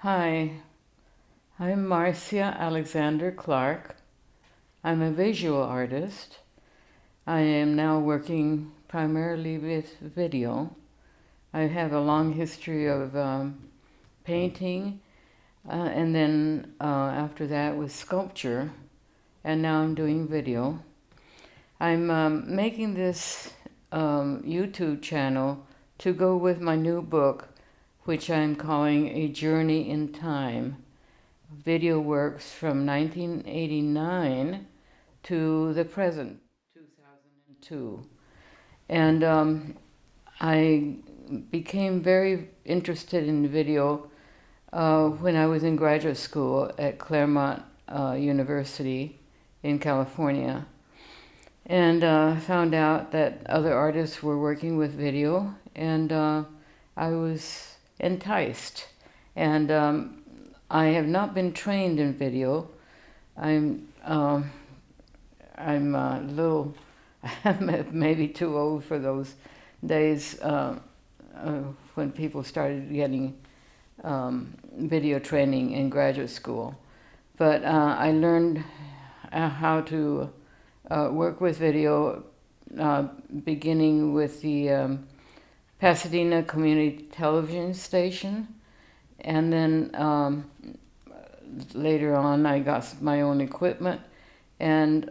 Hi, I'm Marsia Alexander-Clarke. I'm a visual artist. I am now working primarily with video. I have a long history of painting, and then after that with sculpture, and now I'm doing video. I'm making this YouTube channel to go with my new book, which I'm calling A Journey in Time. Video works from 1989 to the present, 2002. And I became very interested in video when I was in graduate school at Claremont University in California. And found out that other artists were working with video, and I was enticed. And I have not been trained in video. I'm a little, maybe too old for those days when people started getting video training in graduate school. But I learned how to work with video beginning with the Pasadena Community Television Station, and then later on I got my own equipment and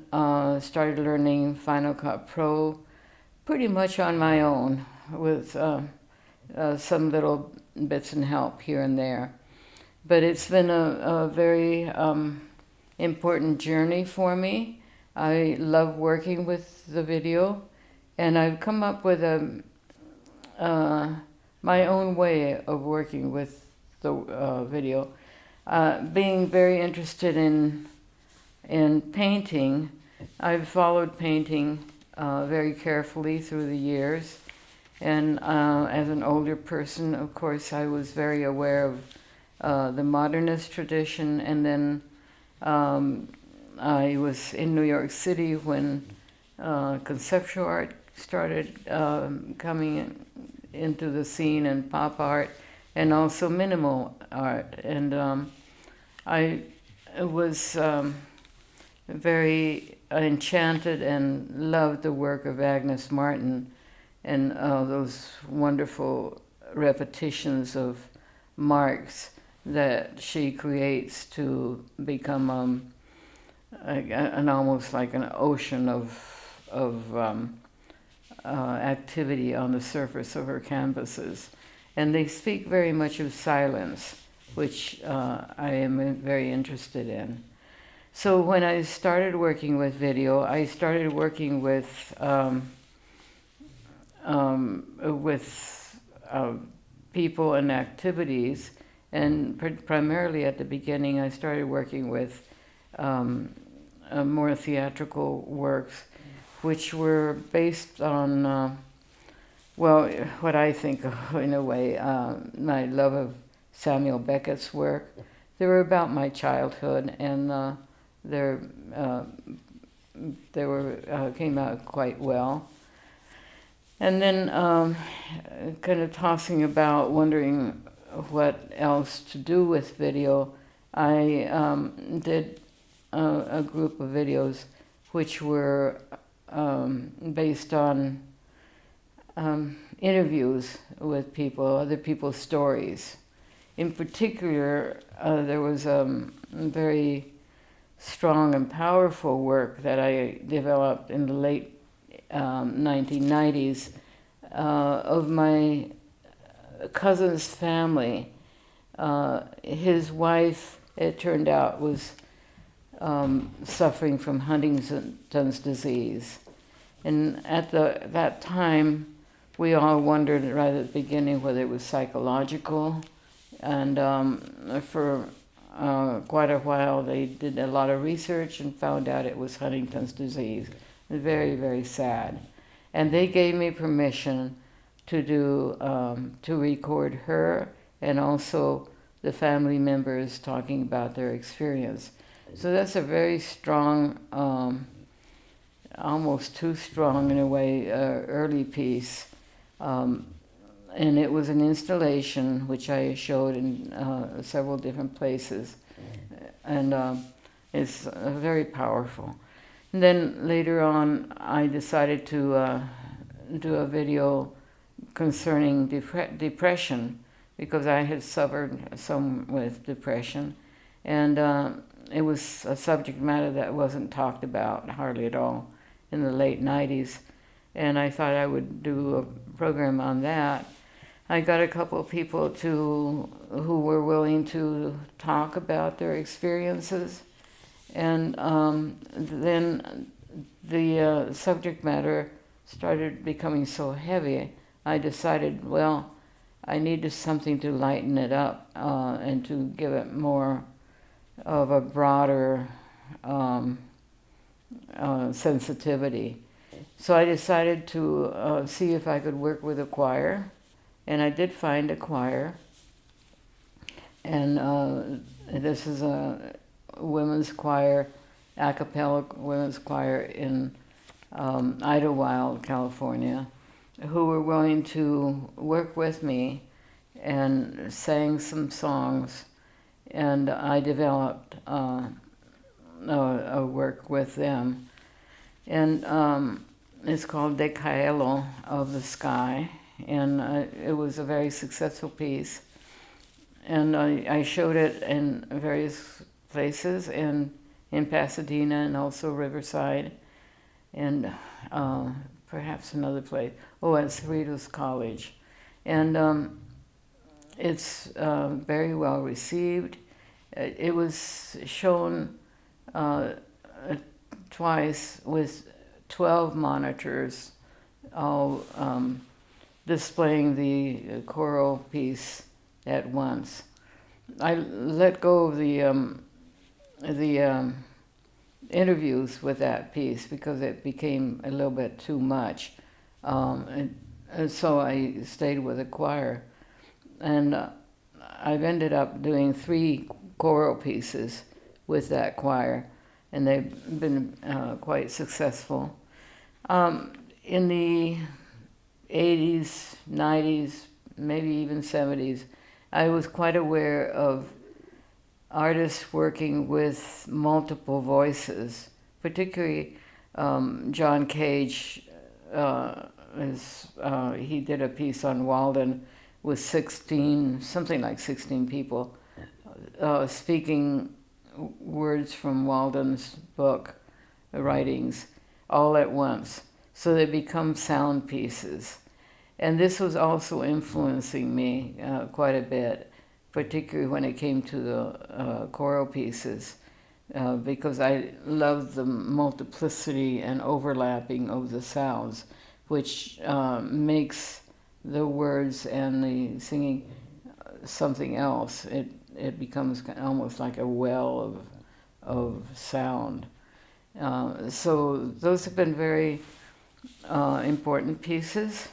started learning Final Cut Pro pretty much on my own with some little bits and help here and there. But it's been a very important journey for me. I love working with the video, and I've come up with my own way of working with the video. Being very interested in painting, I've followed painting very carefully through the years, and as an older person, of course, I was very aware of the modernist tradition, and then I was in New York City when conceptual art started coming into the scene, and pop art, and also minimal art. And I was very enchanted and loved the work of Agnes Martin and those wonderful repetitions of marks that she creates to become an almost like an ocean of activity on the surface of her canvases. And they speak very much of silence, which I am very interested in. So when I started working with video, I started working with people and activities, and primarily at the beginning I started working with more theatrical works, which were based on, well, what I think of, in a way, my love of Samuel Beckett's work. They were about my childhood, and they came out quite well. And then kind of tossing about, wondering what else to do with video, I did a group of videos which were based on interviews with people, other people's stories. In particular, there was very strong and powerful work that I developed in the late 1990s of my cousin's family. His wife, it turned out, was suffering from Huntington's disease. And at that time, we all wondered right at the beginning whether it was psychological. And for quite a while, they did a lot of research and found out it was Huntington's disease. Very, very sad. And they gave me permission to do to record her and also the family members talking about their experience. So that's a very strong, almost too strong in a way, early piece. and it was an installation which I showed in several different places, and it's very powerful. And then later on, I decided to do a video concerning depression, because I had suffered some with depression, and it was a subject matter that wasn't talked about hardly at all in the late 90s, and I thought I would do a program on that. I got a couple of people who were willing to talk about their experiences, and then the subject matter started becoming so heavy. I decided, well, I needed something to lighten it up and to give it more of a broader sensitivity. So I decided to see if I could work with a choir, and I did find a choir, and this is a women's choir, a cappella women's choir in Idlewild, California, who were willing to work with me and sang some songs, and I developed a work with them, and it's called De Caelo, of the Sky, and it was a very successful piece, and I showed it in various places, and in Pasadena and also Riverside, and perhaps another place. Oh, at Cerritos College. And it's very well received. It was shown twice with 12 monitors, all displaying the choral piece at once. I let go of the interviews with that piece because it became a little bit too much. And so I stayed with the choir. And I've ended up doing 3 choral pieces with that choir, and they've been quite successful. In the 80s, 90s, maybe even 70s, I was quite aware of artists working with multiple voices, particularly John Cage. He did a piece on Walden with 16 people speaking words from Walden's book, writings, all at once. So they become sound pieces. And this was also influencing me quite a bit, particularly when it came to the choral pieces, because I love the multiplicity and overlapping of the sounds, which makes the words and the singing something else. It becomes almost like a well of sound. So those have been very important pieces,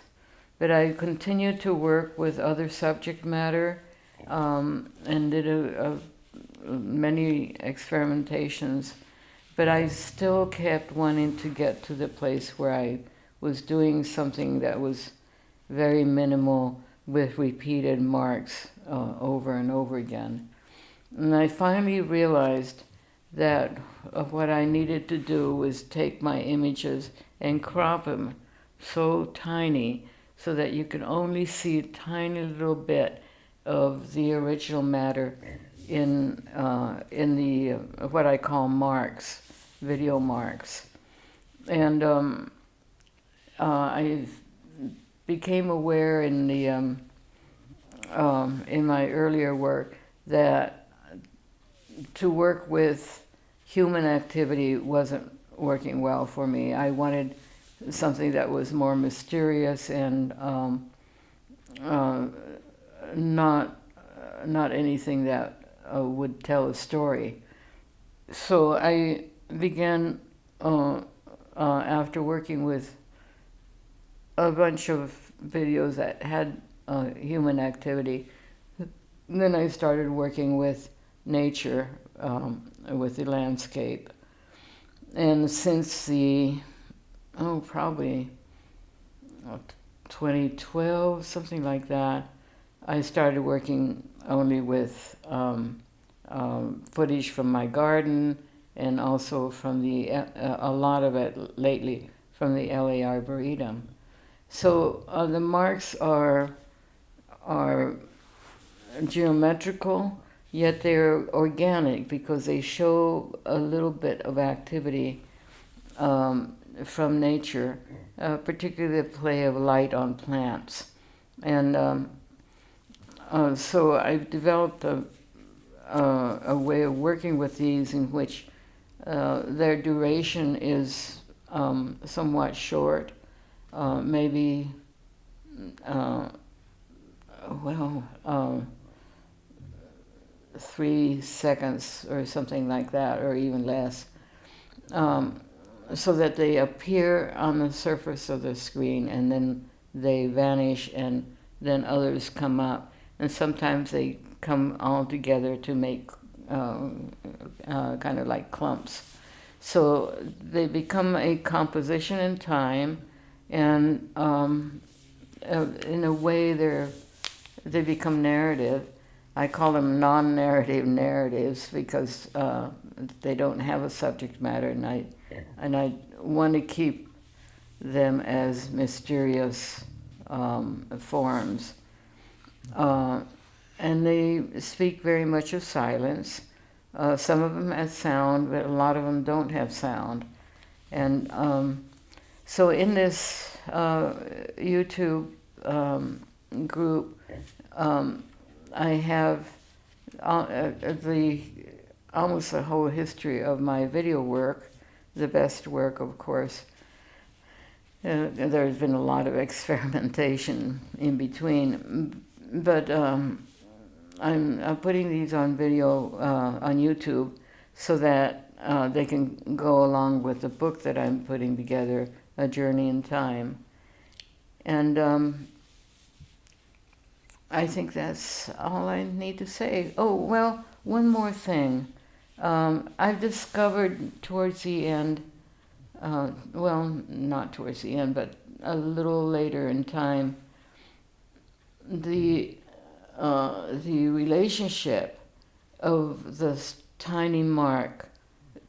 but I continued to work with other subject matter and did many experimentations, but I still kept wanting to get to the place where I was doing something that was very minimal with repeated marks over and over again. And I finally realized that what I needed to do was take my images and crop them so tiny so that you can only see a tiny little bit of the original matter in the what I call marks, video marks. And I became aware in my earlier work that to work with human activity wasn't working well for me. I wanted something that was more mysterious and not anything that would tell a story. So I began, after working with a bunch of videos that had human activity, then I started working with nature, with the landscape. And since the, probably 2012, something like that, I started working only with footage from my garden, and also from a lot of it lately from the LA Arboretum. So the marks are geometrical, yet they're organic because they show a little bit of activity from nature, particularly the play of light on plants. And so I've developed a way of working with these in which their duration is somewhat short, maybe, 3 seconds or something like that, or even less, so that they appear on the surface of the screen and then they vanish and then others come up. And sometimes they come all together to make kind of like clumps. So they become a composition in time, and in a way they become narrative. I call them non-narrative narratives because they don't have a subject matter, and I want to keep them as mysterious forms. And they speak very much of silence. Some of them have sound, but a lot of them don't have sound. And so in this YouTube group, I have almost the whole history of my video work, the best work, of course. There's been a lot of experimentation in between, but I'm putting these on video on YouTube so that they can go along with the book that I'm putting together, A Journey in Time. And I think that's all I need to say. Oh, well, one more thing. I've discovered towards the end, well, not towards the end, but a little later in time, the relationship of this tiny mark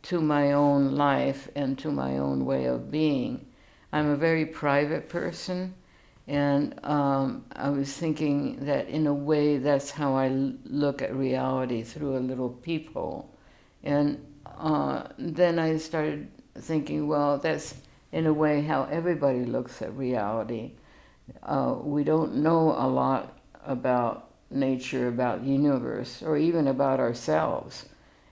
to my own life and to my own way of being. I'm a very private person, and I was thinking that in a way that's how I look at reality, through a little peephole. And then I started thinking, well, that's in a way how everybody looks at reality. We don't know a lot about nature, about the universe, or even about ourselves.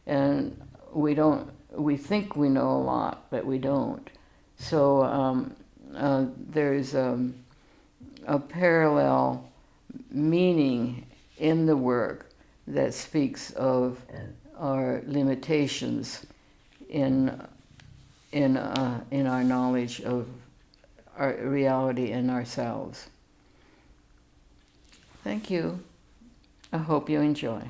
And we think we know a lot, but we don't. So there's a parallel meaning in the work that speaks of our limitations in our knowledge of our reality and ourselves. Thank you. I hope you enjoy.